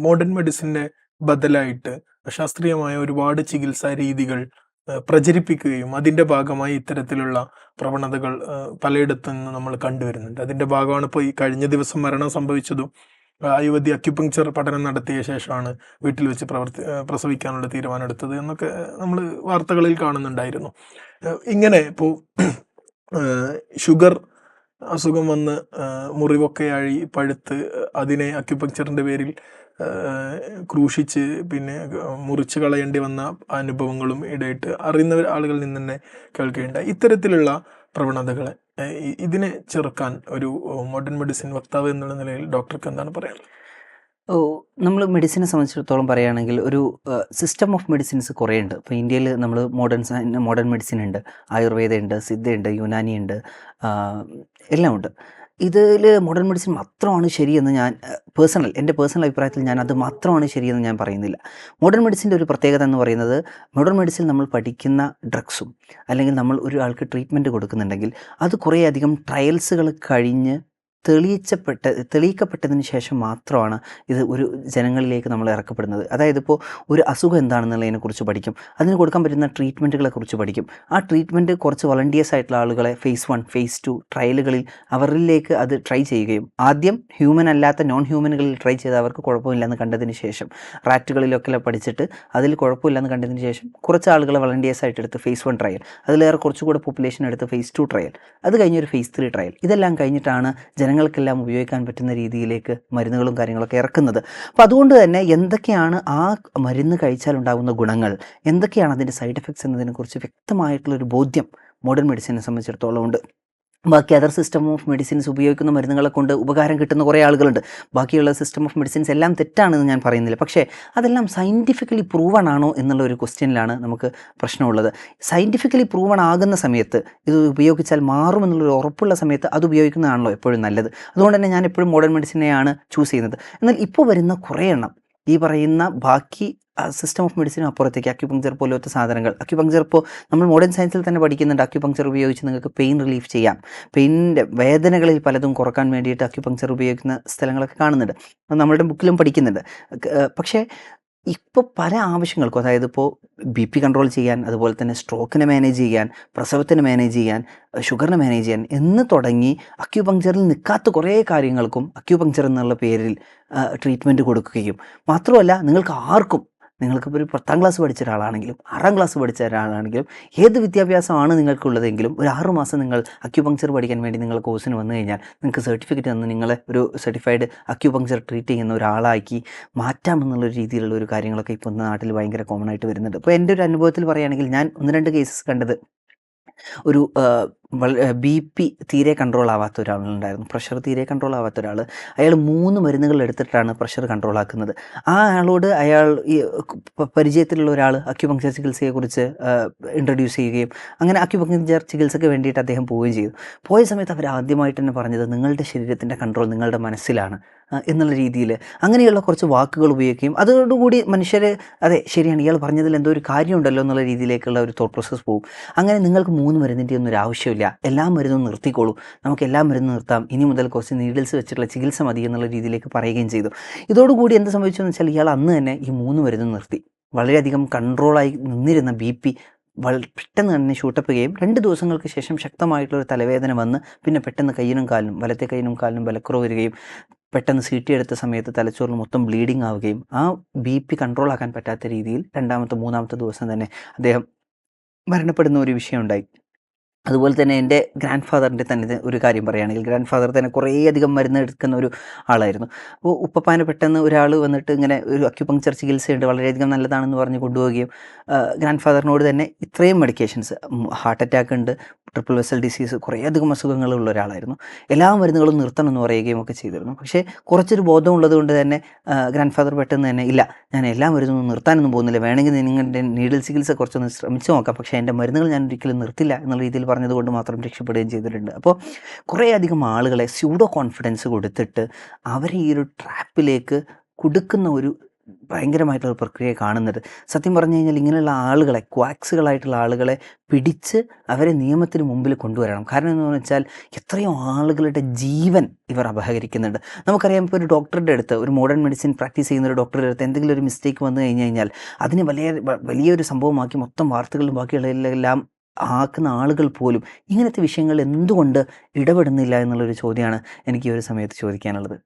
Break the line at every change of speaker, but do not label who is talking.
Modern മെഡിസിൻ്റെ ബദലായിട്ട് ശാസ്ത്രീയമായ ഒരുപാട് ചികിത്സാ രീതികൾ പ്രചരിപ്പിക്കുകയും അതിൻ്റെ ഭാഗമായി ഇത്തരത്തിലുള്ള പ്രവണതകൾ പലയിടത്തു നിന്ന് നമ്മൾ കണ്ടുവരുന്നുണ്ട്. അതിൻ്റെ ഭാഗമാണ് ഇപ്പോൾ ഈ കഴിഞ്ഞ ദിവസം മരണം സംഭവിച്ചതും യുവതി അക്യുപങ്ക്ചർ പഠനം നടത്തിയ ശേഷമാണ് വീട്ടിൽ വെച്ച് പ്രസവിക്കാനുള്ള തീരുമാനമെടുത്തത് എന്നൊക്കെ നമ്മൾ വാർത്തകളിൽ കാണുന്നുണ്ടായിരുന്നു. ഇങ്ങനെ ഇപ്പോൾ ഷുഗർ അസുഖം വന്ന് മുറിവൊക്കെ പഴുത്ത് അതിനെ അക്യുപങ്ക്ചറിൻ്റെ പേരിൽ ക്രൂശിച്ച് പിന്നെ മുറിച്ച് കളയേണ്ടി വന്ന അനുഭവങ്ങളും ഇടയിട്ട് അറിയുന്ന ആളുകളിൽ നിന്ന് തന്നെ കേൾക്കുകയുണ്ടായി. ഇത്തരത്തിലുള്ള പ്രവണതകളെ ഇതിനെ ചെറുക്കാൻ ഒരു മോഡേൺ മെഡിസിൻ വക്താവ് എന്നുള്ള നിലയിൽ ഡോക്ടർക്ക് എന്താണ് പറയാനുള്ളത്?
നമ്മൾ മെഡിസിനെ സംബന്ധിച്ചിടത്തോളം പറയുകയാണെങ്കിൽ ഒരു സിസ്റ്റം ഓഫ് മെഡിസിൻസ് കുറേ ഉണ്ട്. ഇപ്പോൾ ഇന്ത്യയിൽ നമ്മൾ മോഡേൺ മെഡിസിൻ ഉണ്ട്, ആയുർവേദ ഉണ്ട്, സിദ്ധയുണ്ട്, യുനാനി ഉണ്ട്, എല്ലാം ഉണ്ട്. ഇതിൽ മോഡേൺ മെഡിസിൻ മാത്രമാണ് ശരിയെന്ന് ഞാൻ എൻ്റെ പേഴ്സണൽ അഭിപ്രായത്തിൽ ഞാൻ അത് മാത്രമാണ് ശരിയെന്ന് ഞാൻ പറയുന്നില്ല. മോഡേൺ മെഡിസിൻ്റെ ഒരു പ്രത്യേകത എന്ന് പറയുന്നത്, മോഡേൺ മെഡിസിൻ നമ്മൾ പഠിക്കുന്ന ഡ്രഗ്സും അല്ലെങ്കിൽ നമ്മൾ ഒരാൾക്ക് ട്രീറ്റ്മെൻറ്റ് കൊടുക്കുന്നുണ്ടെങ്കിൽ അത് കുറേയധികം ട്രയൽസുകൾ കഴിഞ്ഞ് തെളിയിക്കപ്പെട്ടതിന് ശേഷം മാത്രമാണ് ഇത് ഒരു ജനങ്ങളിലേക്ക് നമ്മൾ ഇറക്കപ്പെടുന്നത്. അതായത് ഇപ്പോൾ ഒരു അസുഖം എന്താണെന്നുള്ളതിനെക്കുറിച്ച് പഠിക്കും, അതിന് കൊടുക്കാൻ പറ്റുന്ന ട്രീറ്റ്മെൻറ്റുകളെക്കുറിച്ച് പഠിക്കും. ആ ട്രീറ്റ്മെൻറ്റ് കുറച്ച് വളണ്ടിയേഴ്സ് ആയിട്ടുള്ള ആളുകളെ phase 1 phase 2 ട്രയലുകളിൽ അവരിലേക്ക് അത് ട്രൈ ചെയ്യുകയും ആദ്യം ഹ്യൂമൻ അല്ലാത്ത നോൺ ഹ്യൂമനുകളിൽ ട്രൈ ചെയ്ത് അവർക്ക് കുഴപ്പമില്ലെന്ന് കണ്ടതിന് ശേഷം റാറ്റുകളിലൊക്കെ പഠിച്ചിട്ട് അതിൽ കുഴപ്പമില്ലെന്ന് കണ്ടതിന് ശേഷം കുറച്ച് ആളുകളെ വളണ്ടിയേഴ്സ് ആയിട്ട് എടുത്ത് phase 1 ട്രയൽ, അതിലേറെ കുറച്ചുകൂടെ പോപ്പുലേഷൻ എടുത്ത് phase 2 ട്രയൽ, അത് കഴിഞ്ഞൊരു phase 3 ട്രയൽ, ഇതെല്ലാം കഴിഞ്ഞിട്ടാണ് ജനങ്ങൾക്കെല്ലാം ഉപയോഗിക്കാൻ പറ്റുന്ന രീതിയിലേക്ക് മരുന്നുകളും കാര്യങ്ങളൊക്കെ ഇറക്കുന്നത്. അപ്പോൾ അതുകൊണ്ട് തന്നെ എന്തൊക്കെയാണ് ആ മരുന്ന് കഴിച്ചാൽ ഉണ്ടാകുന്ന ഗുണങ്ങൾ, എന്തൊക്കെയാണ് അതിൻ്റെ സൈഡ് എഫക്ട്സ് എന്നതിനെക്കുറിച്ച് വ്യക്തമായിട്ടുള്ളൊരു ബോധ്യം മോഡേൺ മെഡിസിനെ സംബന്ധിച്ചിടത്തോളം ഉണ്ട്. ബാക്കി അതർ സിസ്റ്റം ഓഫ് മെഡിസിൻസ് ഉപയോഗിക്കുന്ന മരുന്നുകളെ കൊണ്ട് ഉപകാരം കിട്ടുന്ന കുറേ ആളുകളുണ്ട്. ബാക്കിയുള്ള സിസ്റ്റം ഓഫ് മെഡിസിൻസ് എല്ലാം തെറ്റാണെന്ന് ഞാൻ പറയുന്നില്ല. പക്ഷേ അതെല്ലാം സയൻറ്റിഫിക്കലി പ്രൂവൺ ആണോ എന്നുള്ള ഒരു ക്വസ്റ്റ്യനിലാണ് നമുക്ക് പ്രശ്നമുള്ളത്. സയൻറ്റിഫിക്കലി പ്രൂവൺ ആകുന്ന സമയത്ത്, ഇത് ഉപയോഗിച്ചാൽ മാറുമെന്നുള്ളൊരു ഉറപ്പുള്ള സമയത്ത് അത് ഉപയോഗിക്കുന്നതാണല്ലോ എപ്പോഴും നല്ലത്. അതുകൊണ്ട് തന്നെ ഞാൻ എപ്പോഴും മോഡേൺ മെഡിസിനെയാണ് ചൂസ് ചെയ്യുന്നത്. എന്നാൽ ഇപ്പോൾ വരുന്ന കുറേ എണ്ണം ഈ പറയുന്ന ബാക്കി സിസ്റ്റം ഓഫ് മെഡിസിനും അപ്പുറത്തേക്ക് അക്യുപങ്ക്ചർ പോലത്തെ സാധനങ്ങൾ, അക്യുപങ്ക്ചർ ഇപ്പോൾ നമ്മൾ മോഡേൺ സയൻസിൽ തന്നെ പഠിക്കുന്നുണ്ട്. അക്യുപങ്ക്ചർ ഉപയോഗിച്ച് നിങ്ങൾക്ക് പെയിൻ റിലീഫ് ചെയ്യാം, പെയിനിൻ്റെ വേദനകളിൽ പലതും കുറക്കാൻ വേണ്ടിയിട്ട് അക്യുപങ്ക്ചർ ഉപയോഗിക്കുന്ന സ്ഥലങ്ങളൊക്കെ കാണുന്നുണ്ട്, നമ്മളുടെ ബുക്കിലും പഠിക്കുന്നുണ്ട്. പക്ഷേ ഇപ്പോൾ പല ആവശ്യങ്ങൾക്കും, അതായത് ഇപ്പോൾ BP കൺട്രോൾ ചെയ്യാൻ, അതുപോലെ തന്നെ സ്ട്രോക്കിനെ മാനേജ് ചെയ്യാൻ, പ്രസവത്തിന് മാനേജ് ചെയ്യാൻ, ഷുഗറിനെ മാനേജ് ചെയ്യാൻ എന്ന് തുടങ്ങി അക്യുപങ്ക്ചറിൽ നിൽക്കാത്ത കുറേ കാര്യങ്ങൾക്കും അക്യുപങ്ക്ചർ എന്നുള്ള പേരിൽ ട്രീറ്റ്മെൻറ്റ് കൊടുക്കുകയും മാത്രമല്ല, നിങ്ങൾക്കിപ്പോൾ ഒരു 10ാം ക്ലാസ് പഠിച്ച ഒരാളാണെങ്കിലും 6ാം ക്ലാസ് പഠിച്ച ഒരാളാണെങ്കിലും ഏത് വിദ്യാഭ്യാസമാണ് നിങ്ങൾക്കുള്ളതെങ്കിലും ഒരു 6 മാസം നിങ്ങൾ അക്യുപങ്ക്ചർ പഠിക്കാൻ വേണ്ടി നിങ്ങൾ കോഴ്സിന് വന്നു കഴിഞ്ഞാൽ നിങ്ങൾക്ക് സർട്ടിഫിക്കറ്റ് തന്ന് നിങ്ങളെ ഒരു സർട്ടിഫൈഡ് അക്യുപങ്ക്ചർ ട്രീറ്റ് ചെയ്യുന്ന ഒരാളാക്കി മാറ്റാമെന്നുള്ള രീതിയിലുള്ള ഒരു കാര്യങ്ങളൊക്കെ ഇപ്പോൾ നാട്ടിൽ ഭയങ്കര കോമൺ ആയിട്ട് വരുന്നുണ്ട്. ഇപ്പോൾ എൻ്റെ ഒരു അനുഭവത്തിൽ പറയുകയാണെങ്കിൽ ഞാൻ 1-2 കേസസ് കണ്ടത്, ഒരു BP തീരെ കൺട്രോൾ ആവാത്ത ഒരാളുണ്ടായിരുന്നു, പ്രഷർ തീരെ കൺട്രോൾ ആവാത്ത ഒരാൾ. അയാൾ 3 മരുന്നുകൾ എടുത്തിട്ടാണ് പ്രഷർ കൺട്രോൾ ആക്കുന്നത്. ആ ആളോട് ഈ പരിചയത്തിലുള്ള ഒരാൾ അക്യുപങ്ക്ചർ ചികിത്സയെക്കുറിച്ച് ഇൻട്രൊഡ്യൂസ് ചെയ്യുകയും അങ്ങനെ അക്യുപങ്ക്ചർ ചികിത്സയ്ക്ക് വേണ്ടിയിട്ട് അദ്ദേഹം പോവുകയും ചെയ്തു. പോയ സമയത്ത് അവർ ആദ്യമായിട്ട് തന്നെ പറഞ്ഞത്, നിങ്ങളുടെ ശരീരത്തിൻ്റെ കൺട്രോൾ നിങ്ങളുടെ മനസ്സിലാണ് എന്നുള്ള രീതിയിൽ അങ്ങനെയുള്ള കുറച്ച് വാക്കുകൾ ഉപയോഗിക്കുകയും അതോടുകൂടി മനുഷ്യർ അതെ ശരിയാണ് ഇയാൾ പറഞ്ഞതിൽ എന്തോ ഒരു കാര്യമുണ്ടല്ലോ എന്നുള്ള രീതിയിലേക്കുള്ള ഒരു തോട്ട് പ്രോസസ്സ് പോകും. അങ്ങനെ നിങ്ങൾക്ക് 3 മരുന്നിൻ്റെ ഒന്നും ഒരു ആവശ്യമില്ല, എല്ലാ മരുന്നും നിർത്തിക്കോളൂ, നമുക്ക് എല്ലാ മരുന്നും നിർത്താം, ഇനി മുതൽ കുറച്ച് നീഡിൽസ് വെച്ചിട്ടുള്ള ചികിത്സ മതി എന്നുള്ള രീതിയിലേക്ക് പറയുകയും ചെയ്തു. ഇതോടുകൂടി എന്ത് സംഭവിച്ചു എന്ന് വെച്ചാൽ ഇയാൾ അന്ന് തന്നെ ഈ 3 മരുന്നും നിർത്തി. വളരെയധികം കൺട്രോളായി നിന്നിരുന്ന BP പെട്ടെന്ന് തന്നെ ഷൂട്ടപ്പ് ചെയ്യുകയും 2 ദിവസങ്ങൾക്ക് ശേഷം ശക്തമായിട്ടുള്ളൊരു തലവേദന വന്ന് പിന്നെ പെട്ടെന്ന് വലത്തെ കൈയിനും കാലിനും ബലക്കുറവ് വരികയും പെട്ടെന്ന് CT എടുത്ത സമയത്ത് തലച്ചോറിൽ മൊത്തം ബ്ലീഡിങ് ആവുകയും ആ BP കൺട്രോൾ ആക്കാൻ പറ്റാത്ത രീതിയിൽ 2ാമത്തെ 3ാമത്തെ ദിവസം തന്നെ അദ്ദേഹം മരണപ്പെടുന്ന ഒരു വിഷയമുണ്ടായി. അതുപോലെ തന്നെ എൻ്റെ ഗ്രാൻഡ് ഫാദറിൻ്റെ തന്നെ ഒരു കാര്യം പറയുകയാണെങ്കിൽ, ഗ്രാൻഡ് ഫാദർ തന്നെ കുറേയധികം മരുന്ന് എടുക്കുന്ന ഒരു ആളായിരുന്നു. അപ്പോൾ ഉപ്പപ്പാന് പെട്ടെന്ന് ഒരാൾ വന്നിട്ട് ഇങ്ങനെ ഒരു അക്യുപങ്ക്ചർ ചികിത്സയുണ്ട് വളരെയധികം നല്ലതാണെന്ന് പറഞ്ഞ് കൊണ്ടുപോവുകയും ഗ്രാൻഡ് ഫാദറിനോട് തന്നെ ഇത്രയും മെഡിക്കേഷൻസ്, ഹാർട്ട് അറ്റാക്ക് ഉണ്ട്, ട്രിപ്പിൾ വെസൽ ഡിസീസ്, കുറേയധികം അസുഖങ്ങളുള്ള ഒരാളായിരുന്നു, എല്ലാ മരുന്നുകളും നിർത്തണമെന്ന് പറയുകയും ഒക്കെ ചെയ്തിരുന്നു. പക്ഷേ കുറച്ചൊരു ബോധമുള്ളത് കൊണ്ട് തന്നെ ഗ്രാൻഡ് ഫാദർ പെട്ടെന്ന് തന്നെ ഇല്ല, ഞാൻ എല്ലാ മരുന്നും നിർത്താനൊന്നും പോകുന്നില്ല, വേണമെങ്കിൽ നിങ്ങളുടെ നീഡിൽ ചികിത്സ കുറച്ചൊന്ന് ശ്രമിച്ചു നോക്കാം, പക്ഷേ എൻ്റെ മരുന്നുകൾ ഞാൻ ഒരിക്കലും നിർത്തില്ല എന്നുള്ള രീതിയിൽ പറഞ്ഞതുകൊണ്ട് മാത്രം രക്ഷപ്പെടുകയും ചെയ്തിട്ടുണ്ട്. അപ്പോൾ കുറേയധികം ആളുകളെ സ്യൂഡോ കോൺഫിഡൻസ് കൊടുത്തിട്ട് അവരെ ഈ ഒരു ട്രാപ്പിലേക്ക് കൊടുക്കുന്ന ഒരു ഭയങ്കരമായിട്ടുള്ള പ്രക്രിയ കാണുന്നത്. സത്യം പറഞ്ഞു കഴിഞ്ഞാൽ ഇങ്ങനെയുള്ള ആളുകളെ, ക്വാക്സുകളായിട്ടുള്ള ആളുകളെ പിടിച്ച് അവരെ നിയമത്തിന് മുമ്പിൽ കൊണ്ടുവരണം. കാരണം എന്താണെന്ന് വെച്ചാൽ എത്രയോ ആളുകളുടെ ജീവൻ ഇവർ അപഹരിക്കുന്നുണ്ട്. നമുക്കറിയാം, ഇപ്പോൾ ഒരു ഡോക്ടറുടെ അടുത്ത്, ഒരു മോഡേൺ മെഡിസിൻ പ്രാക്ടീസ് ചെയ്യുന്ന ഒരു ഡോക്ടറുടെ അടുത്ത് എന്തെങ്കിലും ഒരു മിസ്റ്റേക്ക് വന്നു കഴിഞ്ഞ് കഴിഞ്ഞാൽ അതിനെ വലിയൊരു സംഭവമാക്കി മൊത്തം വാർത്തകളിലും ബാക്കിയുള്ളതിലെല്ലാം ആക്കുന്ന ആളുകൾ പോലും ഇങ്ങനത്തെ വിഷയങ്ങൾ എന്തുകൊണ്ട് ഇടപെടുന്നില്ല എന്നുള്ളൊരു ചോദ്യമാണ് എനിക്ക് ഈ ഒരു സമയത്ത് ചോദിക്കാനുള്ളത്.